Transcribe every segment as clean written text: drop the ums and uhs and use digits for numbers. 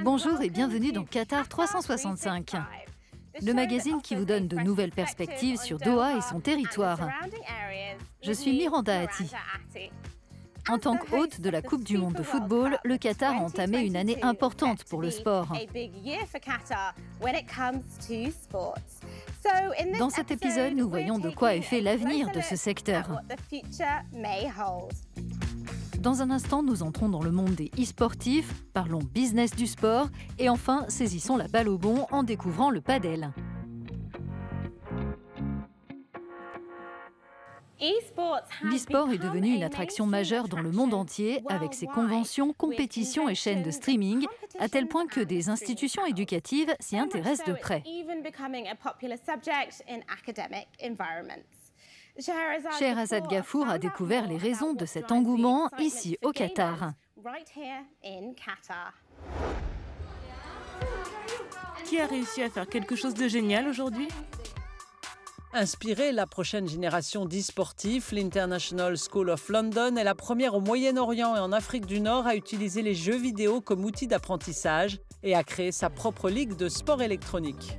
Bonjour et bienvenue dans Qatar 365, le magazine qui vous donne de nouvelles perspectives sur Doha et son territoire. Je suis Miranda Hatti. En tant qu'hôte de la Coupe du monde de football, le Qatar a entamé une année importante pour le sport. Dans cet épisode, nous voyons de quoi est fait l'avenir de ce secteur. Dans un instant, nous entrons dans le monde des e-sportifs, parlons business du sport et enfin, saisissons la balle au bond en découvrant le padel. L'e-sport est devenu une attraction majeure dans le monde entier avec ses conventions, compétitions et chaînes de streaming, à tel point que des institutions éducatives s'y intéressent de près. Sheherazade Ghafour a découvert les raisons de cet engouement ici au Qatar. Qui a réussi à faire quelque chose de génial aujourd'hui ? Inspirer la prochaine génération d'e-sportifs, l'International School of London est la première au Moyen-Orient et en Afrique du Nord à utiliser les jeux vidéo comme outil d'apprentissage et à créer sa propre ligue de sport électronique.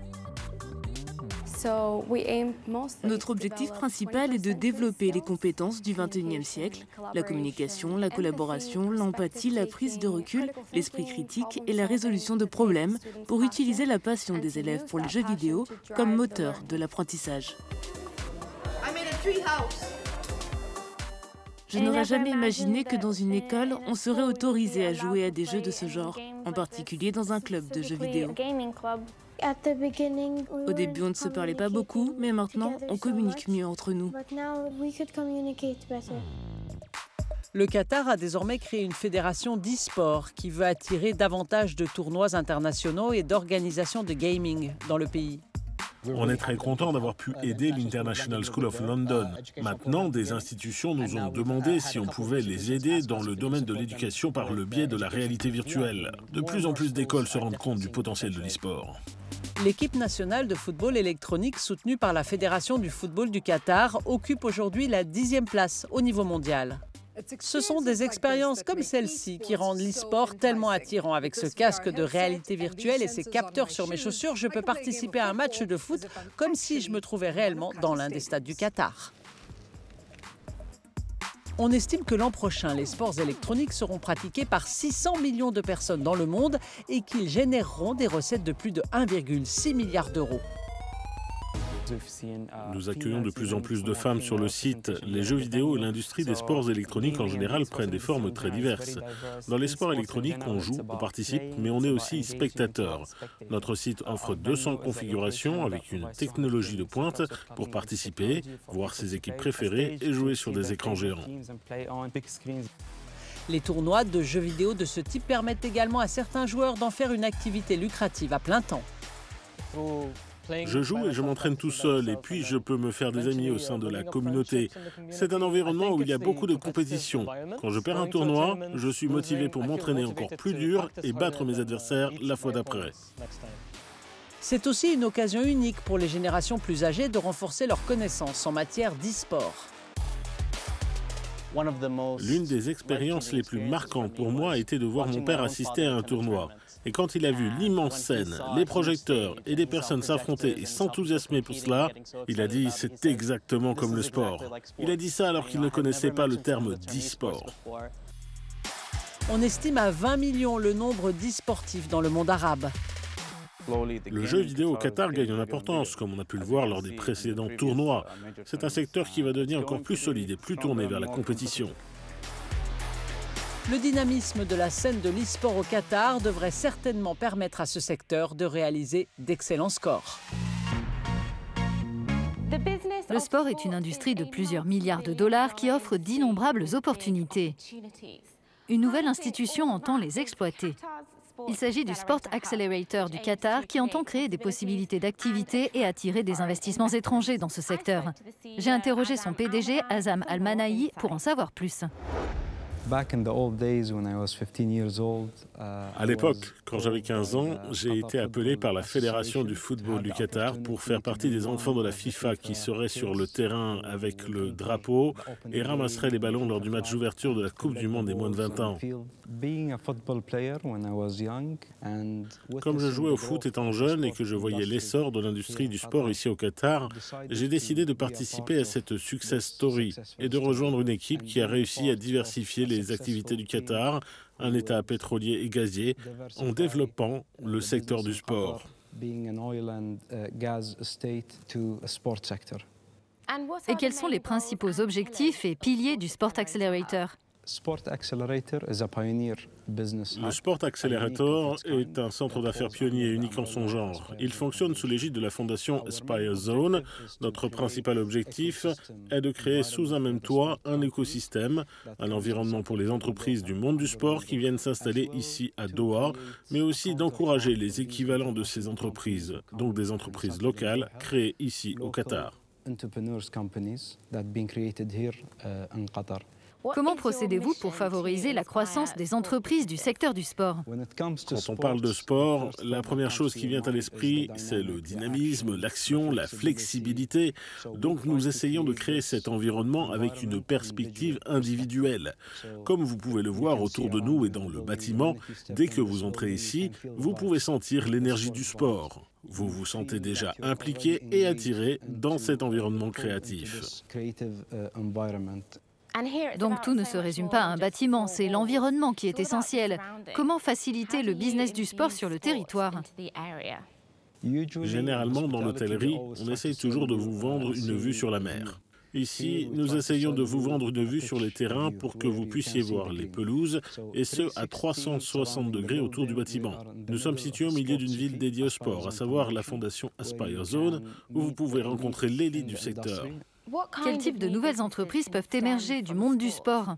Notre objectif principal est de développer les compétences du XXIe siècle, la communication, la collaboration, l'empathie, la prise de recul, l'esprit critique et la résolution de problèmes pour utiliser la passion des élèves pour les jeux vidéo comme moteur de l'apprentissage. Je n'aurais jamais imaginé que dans une école, on serait autorisé à jouer à des jeux de ce genre, en particulier dans un club de jeux vidéo. Au début, on ne se parlait pas beaucoup, mais maintenant, on communique mieux entre nous. Le Qatar a désormais créé une fédération d'e-sport qui veut attirer davantage de tournois internationaux et d'organisations de gaming dans le pays. On est très content d'avoir pu aider l'International School of London. Maintenant, des institutions nous ont demandé si on pouvait les aider dans le domaine de l'éducation par le biais de la réalité virtuelle. De plus en plus d'écoles se rendent compte du potentiel de l'e-sport. L'équipe nationale de football électronique soutenue par la Fédération du football du Qatar occupe aujourd'hui la 10e place au niveau mondial. Ce sont des expériences comme celle-ci qui rendent l'e-sport tellement attirant. Avec ce casque de réalité virtuelle et ces capteurs sur mes chaussures, je peux participer à un match de foot comme si je me trouvais réellement dans l'un des stades du Qatar. On estime que l'an prochain, les sports électroniques seront pratiqués par 600 millions de personnes dans le monde et qu'ils généreront des recettes de plus de 1,6 milliard d'euros. Nous accueillons de plus en plus de femmes sur le site. Les jeux vidéo et l'industrie des sports électroniques en général prennent des formes très diverses. Dans les sports électroniques, on joue, on participe, mais on est aussi spectateur. Notre site offre 200 configurations avec une technologie de pointe pour participer, voir ses équipes préférées et jouer sur des écrans géants. Les tournois de jeux vidéo de ce type permettent également à certains joueurs d'en faire une activité lucrative à plein temps. Je joue et je m'entraîne tout seul et puis je peux me faire des amis au sein de la communauté. C'est un environnement où il y a beaucoup de compétition. Quand je perds un tournoi, je suis motivé pour m'entraîner encore plus dur et battre mes adversaires la fois d'après. C'est aussi une occasion unique pour les générations plus âgées de renforcer leurs connaissances en matière d'e-sport. L'une des expériences les plus marquantes pour moi a été de voir mon père assister à un tournoi. Et quand il a vu l'immense scène, les projecteurs et des personnes s'affronter et s'enthousiasmer pour cela, il a dit « c'est exactement comme le sport ». Il a dit ça alors qu'il ne connaissait pas le terme d'e-sport. On estime à 20 millions le nombre d'e-sportifs dans le monde arabe. Le jeu vidéo au Qatar gagne en importance, comme on a pu le voir lors des précédents tournois. C'est un secteur qui va devenir encore plus solide et plus tourné vers la compétition. Le dynamisme de la scène de l'e-sport au Qatar devrait certainement permettre à ce secteur de réaliser d'excellents scores. Le sport est une industrie de plusieurs milliards de dollars qui offre d'innombrables opportunités. Une nouvelle institution entend les exploiter. Il s'agit du Sport Accelerator du Qatar qui entend créer des possibilités d'activité et attirer des investissements étrangers dans ce secteur. J'ai interrogé son PDG, Azam Al-Manahi, pour en savoir plus. À l'époque, quand j'avais 15 ans, j'ai été appelé par la Fédération du football du Qatar pour faire partie des enfants de la FIFA qui seraient sur le terrain avec le drapeau et ramasseraient les ballons lors du match d'ouverture de la Coupe du Monde des moins de 20 ans. Comme je jouais au foot étant jeune et que je voyais l'essor de l'industrie du sport ici au Qatar, j'ai décidé de participer à cette success story et de rejoindre une équipe qui a réussi à diversifier les activités du Qatar, un État pétrolier et gazier, en développant le secteur du sport. Et quels sont les principaux objectifs et piliers du Sport Accelerator ? Le Sport Accelerator est un centre d'affaires pionnier unique en son genre. Il fonctionne sous l'égide de la fondation Aspire Zone. Notre principal objectif est de créer sous un même toit un écosystème, un environnement pour les entreprises du monde du sport qui viennent s'installer ici à Doha, mais aussi d'encourager les équivalents de ces entreprises, donc des entreprises locales créées ici au Qatar. Comment procédez-vous pour favoriser la croissance des entreprises du secteur du sport ? Quand on parle de sport, la première chose qui vient à l'esprit, c'est le dynamisme, l'action, la flexibilité. Donc nous essayons de créer cet environnement avec une perspective individuelle. Comme vous pouvez le voir autour de nous et dans le bâtiment, dès que vous entrez ici, vous pouvez sentir l'énergie du sport. Vous vous sentez déjà impliqué et attiré dans cet environnement créatif. Donc tout ne se résume pas à un bâtiment, c'est l'environnement qui est essentiel. Comment faciliter le business du sport sur le territoire ? Généralement, dans l'hôtellerie, on essaye toujours de vous vendre une vue sur la mer. Ici, nous essayons de vous vendre une vue sur les terrains pour que vous puissiez voir les pelouses, et ce, à 360 degrés autour du bâtiment. Nous sommes situés au milieu d'une ville dédiée au sport, à savoir la fondation Aspire Zone, où vous pouvez rencontrer l'élite du secteur. Quel type de nouvelles entreprises peuvent émerger du monde du sport ?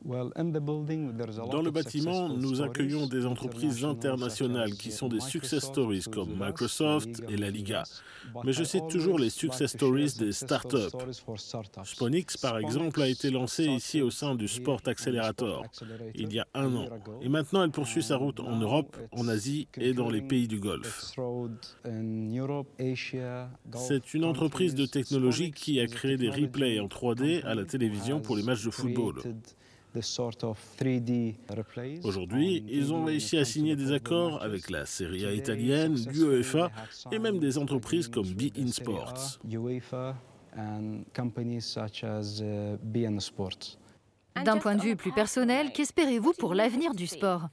Dans le bâtiment, nous accueillons des entreprises internationales qui sont des success stories comme Microsoft et la Liga. Mais je cite toujours les success stories des startups. Sponix, par exemple, a été lancée ici au sein du Sport Accelerator il y a 1 an. Et maintenant, elle poursuit sa route en Europe, en Asie et dans les pays du Golfe. C'est une entreprise de technologie qui a créé des replays en 3D à la télévision pour les matchs de football. Aujourd'hui, ils ont réussi à signer des accords avec la Serie A italienne, l'UEFA et même des entreprises comme beIN Sports. D'un point de vue plus personnel, qu'espérez-vous pour l'avenir du sport ?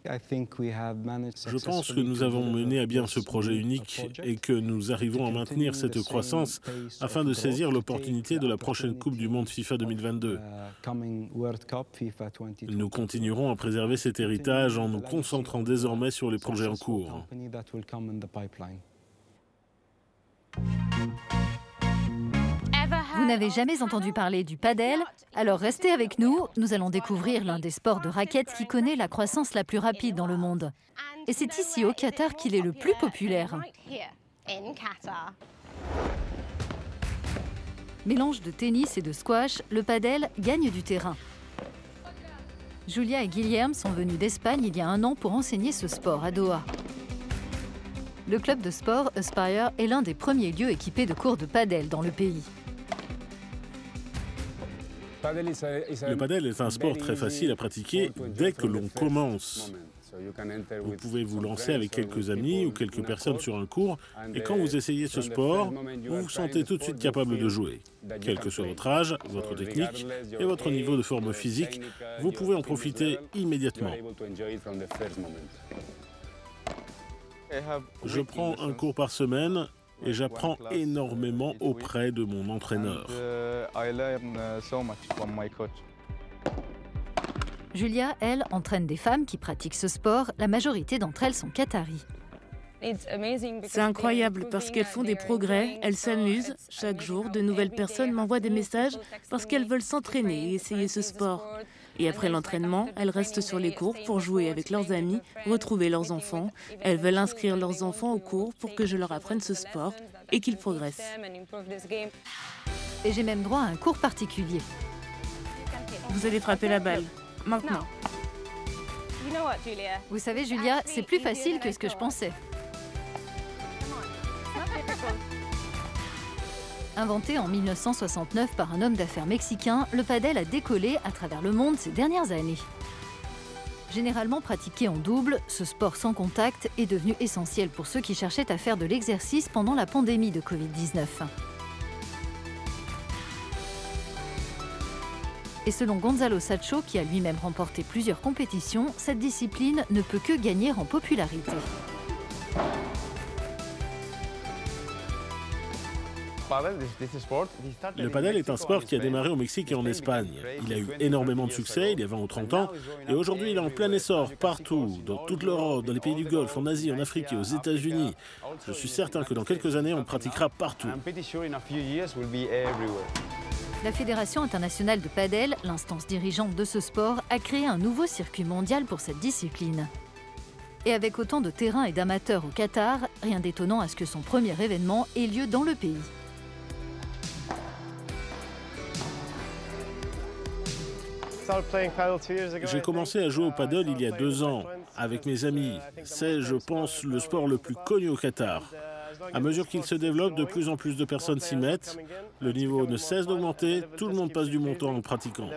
Je pense que nous avons mené à bien ce projet unique et que nous arrivons à maintenir cette croissance afin de saisir l'opportunité de la prochaine Coupe du Monde FIFA 2022. Nous continuerons à préserver cet héritage en nous concentrant désormais sur les projets en cours. Vous n'avez jamais entendu parler du padel? Alors restez avec nous, nous allons découvrir l'un des sports de raquettes qui connaît la croissance la plus rapide dans le monde. Et c'est ici au Qatar qu'il est le plus populaire. Mélange de tennis et de squash, le padel gagne du terrain. Julia et Guilherme sont venus d'Espagne il y a 1 an pour enseigner ce sport à Doha. Le club de sport Aspire est l'un des premiers lieux équipés de cours de padel dans le pays. Le padel est un sport très facile à pratiquer dès que l'on commence. Vous pouvez vous lancer avec quelques amis ou quelques personnes sur un cours et quand vous essayez ce sport, vous vous sentez tout de suite capable de jouer. Quel que soit votre âge, votre technique et votre niveau de forme physique, vous pouvez en profiter immédiatement. Je prends un cours par semaine et j'apprends énormément auprès de mon entraîneur. Julia, elle, entraîne des femmes qui pratiquent ce sport. La majorité d'entre elles sont qataries. C'est incroyable parce qu'elles font des progrès, elles s'amusent. Chaque jour, de nouvelles personnes m'envoient des messages parce qu'elles veulent s'entraîner et essayer ce sport. Et après l'entraînement, elles restent sur les cours pour jouer avec leurs amis, retrouver leurs enfants. Elles veulent inscrire leurs enfants au cours pour que je leur apprenne ce sport et qu'ils progressent. Et j'ai même droit à un cours particulier. Vous allez frapper la balle. Maintenant. Vous savez, Julia, c'est plus facile que ce que je pensais. Inventé en 1969 par un homme d'affaires mexicain, le padel a décollé à travers le monde ces dernières années. Généralement pratiqué en double, ce sport sans contact est devenu essentiel pour ceux qui cherchaient à faire de l'exercice pendant la pandémie de Covid-19. Et selon Gonzalo Sacho, qui a lui-même remporté plusieurs compétitions, cette discipline ne peut que gagner en popularité. Le padel est un sport qui a démarré au Mexique et en Espagne. Il a eu énormément de succès il y a 20 ou 30 ans et aujourd'hui il est en plein essor partout, dans toute l'Europe, dans les pays du Golfe, en Asie, en Afrique et aux États-Unis. Je suis certain que dans quelques années on le pratiquera partout. La Fédération internationale de padel, l'instance dirigeante de ce sport, a créé un nouveau circuit mondial pour cette discipline. Et avec autant de terrains et d'amateurs au Qatar, rien d'étonnant à ce que son premier événement ait lieu dans le pays. J'ai commencé à jouer au paddle il y a 2 ans avec mes amis. C'est, je pense, le sport le plus connu au Qatar. À mesure qu'il se développe, de plus en plus de personnes s'y mettent. Le niveau ne cesse d'augmenter, tout le monde passe du bon temps en le pratiquant.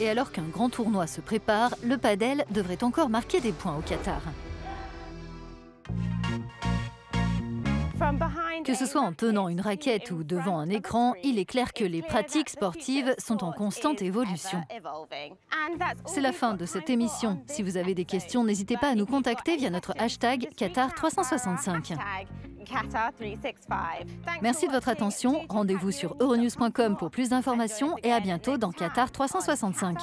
Et alors qu'un grand tournoi se prépare, le padel devrait encore marquer des points au Qatar. Que ce soit en tenant une raquette ou devant un écran, il est clair que les pratiques sportives sont en constante évolution. C'est la fin de cette émission. Si vous avez des questions, n'hésitez pas à nous contacter via notre hashtag Qatar365. Merci de votre attention. Rendez-vous sur euronews.com pour plus d'informations et à bientôt dans Qatar 365.